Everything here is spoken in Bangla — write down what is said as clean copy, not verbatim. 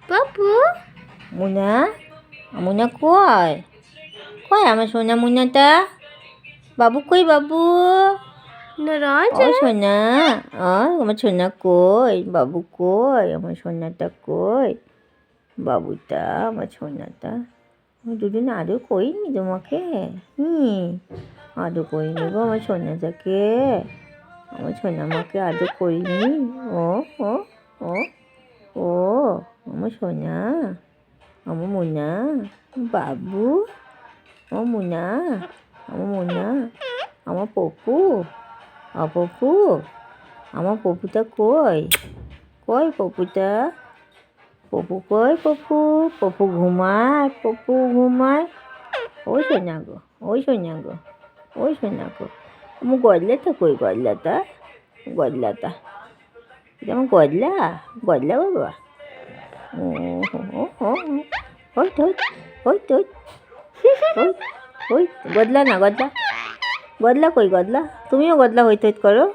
বাবু মুনা মুনা কই কই আমার সোনা মুনাটা বাবু কই বাবু নারাজ ও সোনা আমার সোনা কই বাবু কই আমার সোনাটা কই বাবুটা আমার সোনাটা দুদিন আদর করিনি তোমাকে আদর করিনি গো আমার সোনাটাকে আমার সোনা আমাকে আদর করিনি ও ও ও ও আমার সোনা আমার মুনা বাবু আমার মুনা আমার মুনা আমার পপু পপু আমার পপুটা কই কই পপুটা পপু কই পপু পপু ঘুমায় ওই সোনা গো ওই সোনা গো ওই সোনা গো আমার গদলাটা কই গদলাটা গদলাটা এটা আমার গদলা গদলা বাবা ওই তো ওই তো ওই গদলা না গদলা গদলা কই গদলা তুমিও গদলা হইতে করো